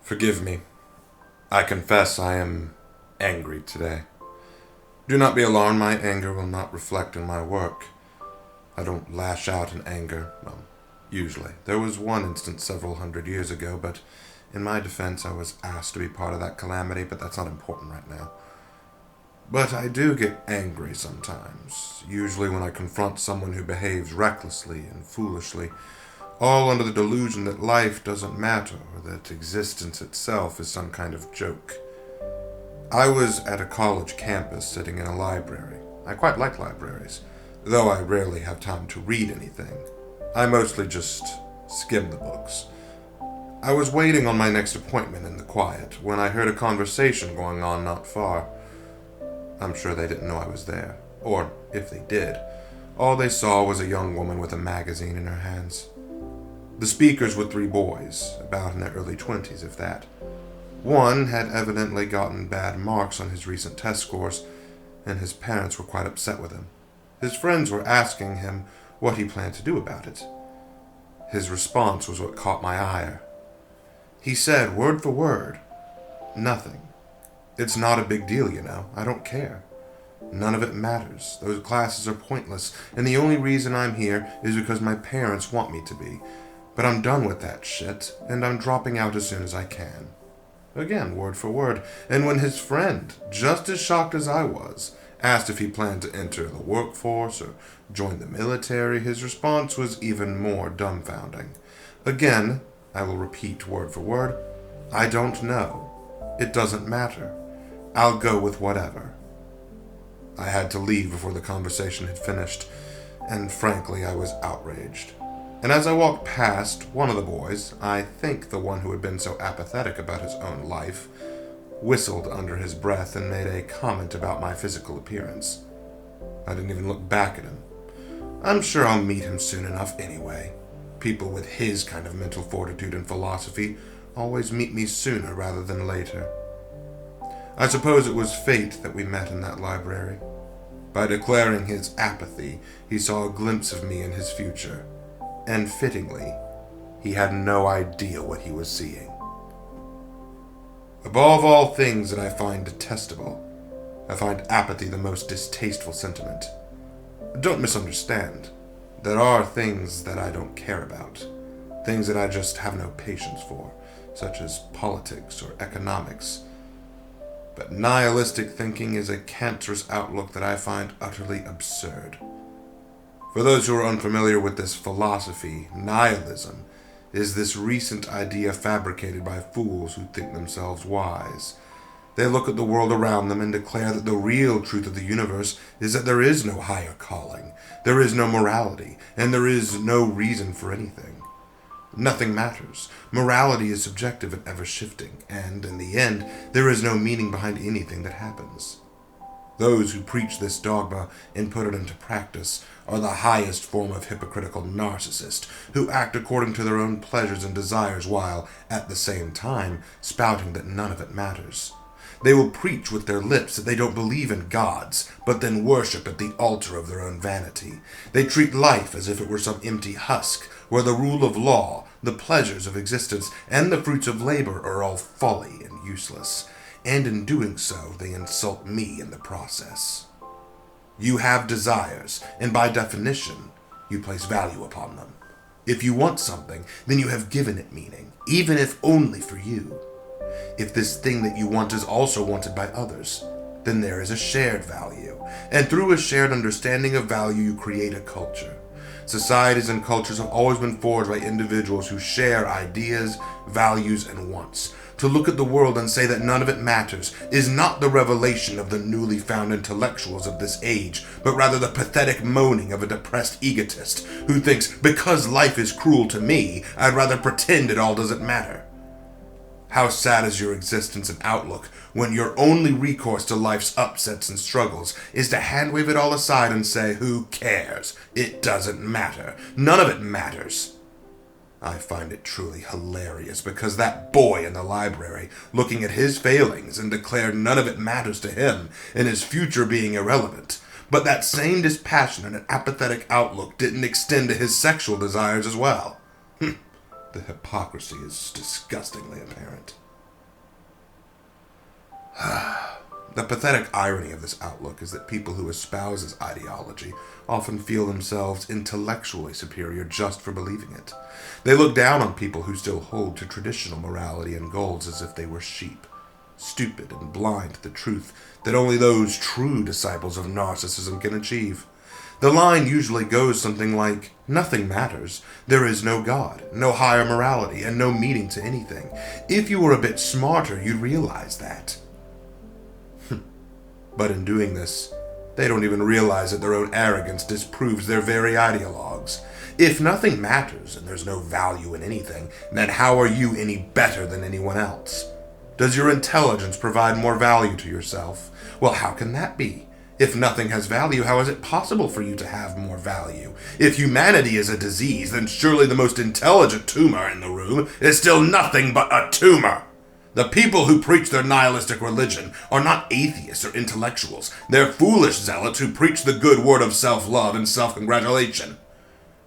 Forgive me. I confess I am angry today. Do not be alarmed, my anger will not reflect in my work. I don't lash out in anger, well, usually. There was one instance several hundred years ago, but in my defense I was asked to be part of that calamity, but that's not important right now. But I do get angry sometimes, usually when I confront someone who behaves recklessly and foolishly, all under the delusion that life doesn't matter or that existence itself is some kind of joke. I was at a college campus sitting in a library. I quite like libraries, though I rarely have time to read anything. I mostly just skim the books. I was waiting on my next appointment in the quiet when I heard a conversation going on not far. I'm sure they didn't know I was there, or if they did, all they saw was a young woman with a magazine in her hands. The speakers were three boys, about in their early 20s, if that. One had evidently gotten bad marks on his recent test scores, and his parents were quite upset with him. His friends were asking him what he planned to do about it. His response was what caught my ire. He said, word for word, "Nothing. It's not a big deal, you know. I don't care. None of it matters. Those classes are pointless, and the only reason I'm here is because my parents want me to be. But I'm done with that shit, and I'm dropping out as soon as I can." Again, word for word. And when his friend, just as shocked as I was, asked if he planned to enter the workforce or join the military, his response was even more dumbfounding. Again, I will repeat word for word, "I don't know. It doesn't matter. I'll go with whatever." I had to leave before the conversation had finished, and frankly, I was outraged. And as I walked past, one of the boys, I think the one who had been so apathetic about his own life, whistled under his breath and made a comment about my physical appearance. I didn't even look back at him. I'm sure I'll meet him soon enough anyway. People with his kind of mental fortitude and philosophy always meet me sooner rather than later. I suppose it was fate that we met in that library. By declaring his apathy, he saw a glimpse of me in his future. And fittingly, he had no idea what he was seeing. Above all things that I find detestable, I find apathy the most distasteful sentiment. Don't misunderstand. There are things that I don't care about, things that I just have no patience for, such as politics or economics. But nihilistic thinking is a cancerous outlook that I find utterly absurd. For those who are unfamiliar with this philosophy, nihilism is this recent idea fabricated by fools who think themselves wise. They look at the world around them and declare that the real truth of the universe is that there is no higher calling, there is no morality, and there is no reason for anything. Nothing matters. Morality is subjective and ever-shifting, and, in the end, there is no meaning behind anything that happens. Those who preach this dogma and put it into practice are the highest form of hypocritical narcissist, who act according to their own pleasures and desires while, at the same time, spouting that none of it matters. They will preach with their lips that they don't believe in gods, but then worship at the altar of their own vanity. They treat life as if it were some empty husk, where the rule of law, the pleasures of existence, and the fruits of labor are all folly and useless. And in doing so, they insult me in the process. You have desires, and by definition, you place value upon them. If you want something, then you have given it meaning, even if only for you. If this thing that you want is also wanted by others, then there is a shared value, and through a shared understanding of value, you create a culture. Societies and cultures have always been forged by individuals who share ideas, values, and wants. To look at the world and say that none of it matters is not the revelation of the newly found intellectuals of this age, but rather the pathetic moaning of a depressed egotist who thinks, because life is cruel to me, I'd rather pretend it all doesn't matter. How sad is your existence and outlook when your only recourse to life's upsets and struggles is to hand-wave it all aside and say, who cares? It doesn't matter. None of it matters. I find it truly hilarious because that boy in the library, looking at his failings and declared none of it matters to him and his future being irrelevant. But that same dispassionate and apathetic outlook didn't extend to his sexual desires as well. The hypocrisy is disgustingly apparent. The pathetic irony of this outlook is that people who espouse this ideology often feel themselves intellectually superior just for believing it. They look down on people who still hold to traditional morality and goals as if they were sheep, stupid and blind to the truth that only those true disciples of narcissism can achieve. The line usually goes something like, nothing matters, there is no God, no higher morality, and no meaning to anything. If you were a bit smarter, you'd realize that. But in doing this, they don't even realize that their own arrogance disproves their very ideologues. If nothing matters and there's no value in anything, then how are you any better than anyone else? Does your intelligence provide more value to yourself? Well, how can that be? If nothing has value, how is it possible for you to have more value? If humanity is a disease, then surely the most intelligent tumor in the room is still nothing but a tumor. The people who preach their nihilistic religion are not atheists or intellectuals. They're foolish zealots who preach the good word of self-love and self-congratulation.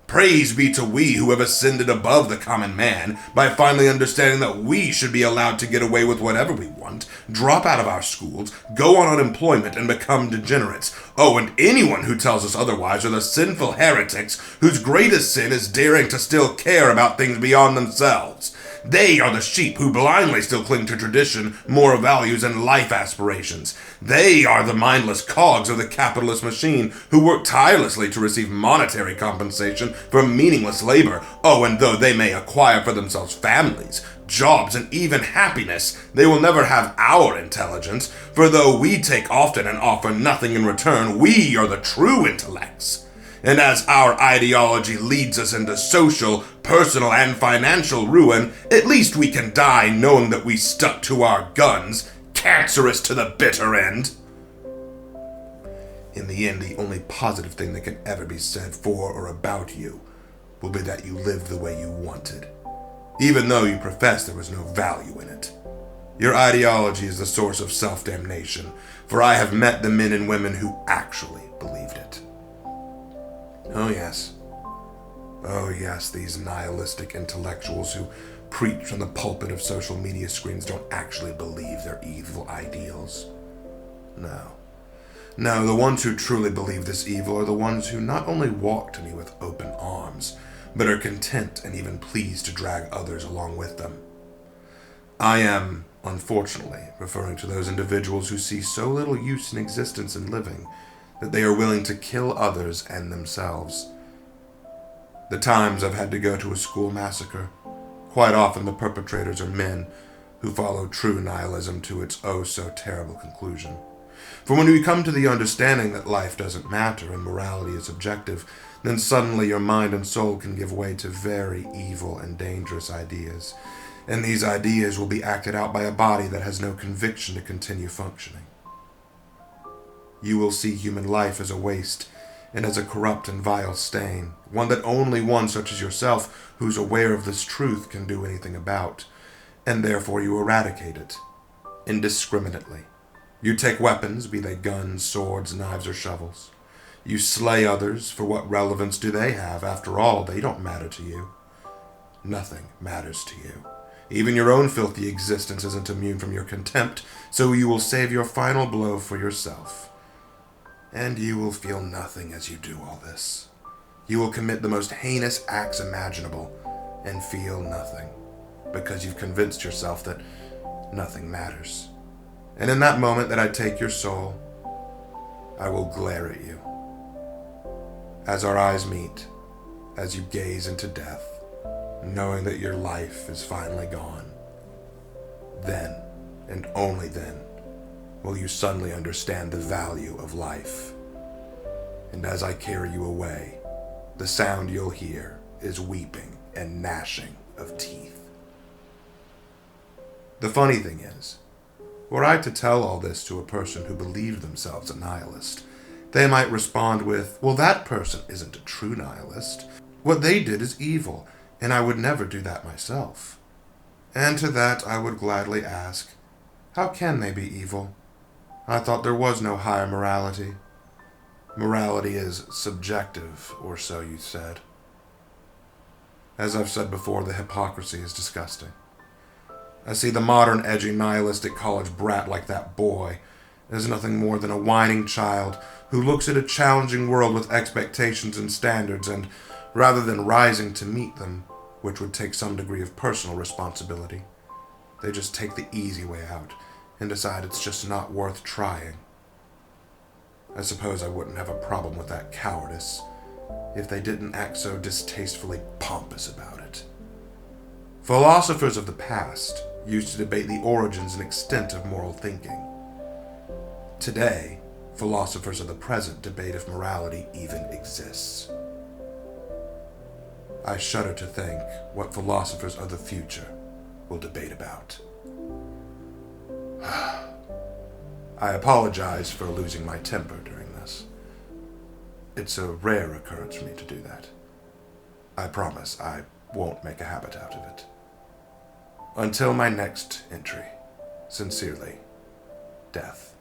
Praise be to we who have ascended above the common man by finally understanding that we should be allowed to get away with whatever we want, drop out of our schools, go on unemployment, and become degenerates. Oh, and anyone who tells us otherwise are the sinful heretics whose greatest sin is daring to still care about things beyond themselves. They are the sheep who blindly still cling to tradition, moral values, and life aspirations. They are the mindless cogs of the capitalist machine who work tirelessly to receive monetary compensation for meaningless labor. Oh, and though they may acquire for themselves families, jobs, and even happiness, they will never have our intelligence, for though we take often and offer nothing in return, we are the true intellects. And as our ideology leads us into social, personal, and financial ruin, at least we can die knowing that we stuck to our guns, cancerous to the bitter end. In the end, the only positive thing that can ever be said for or about you will be that you lived the way you wanted, even though you profess there was no value in it. Your ideology is the source of self-damnation, for I have met the men and women who actually believed it. Oh yes, these nihilistic intellectuals who preach from the pulpit of social media screens don't actually believe their evil ideals. No, the ones who truly believe this evil are the ones who not only walk to me with open arms, but are content and even pleased to drag others along with them. I am, unfortunately, referring to those individuals who see so little use in existence and living that they are willing to kill others and themselves. The times I've had to go to a school massacre, quite often the perpetrators are men who follow true nihilism to its oh-so-terrible conclusion. For when you come to the understanding that life doesn't matter and morality is objective, then suddenly your mind and soul can give way to very evil and dangerous ideas, and these ideas will be acted out by a body that has no conviction to continue functioning. You will see human life as a waste and as a corrupt and vile stain, one that only one such as yourself who's aware of this truth can do anything about, and therefore you eradicate it, indiscriminately. You take weapons, be they guns, swords, knives, or shovels. You slay others, for what relevance do they have? After all, they don't matter to you. Nothing matters to you. Even your own filthy existence isn't immune from your contempt, so you will save your final blow for yourself. And you will feel nothing as you do all this. You will commit the most heinous acts imaginable and feel nothing, because you've convinced yourself that nothing matters. And in that moment that I take your soul, I will glare at you. As our eyes meet, as you gaze into death, knowing that your life is finally gone, then, and only then, will you suddenly understand the value of life. And as I carry you away, the sound you'll hear is weeping and gnashing of teeth. The funny thing is, were I to tell all this to a person who believed themselves a nihilist, they might respond with, well, that person isn't a true nihilist. What they did is evil, and I would never do that myself. And to that I would gladly ask, how can they be evil? I thought there was no higher morality. Morality is subjective, or so you said. As I've said before, the hypocrisy is disgusting. I see the modern, edgy, nihilistic college brat like that boy, is nothing more than a whining child who looks at a challenging world with expectations and standards, and rather than rising to meet them, which would take some degree of personal responsibility, they just take the easy way out and decide it's just not worth trying. I suppose I wouldn't have a problem with that cowardice if they didn't act so distastefully pompous about it. Philosophers of the past used to debate the origins and extent of moral thinking. Today, philosophers of the present debate if morality even exists. I shudder to think what philosophers of the future will debate about. I apologize for losing my temper during this. It's a rare occurrence for me to do that. I promise I won't make a habit out of it. Until my next entry, sincerely, Death.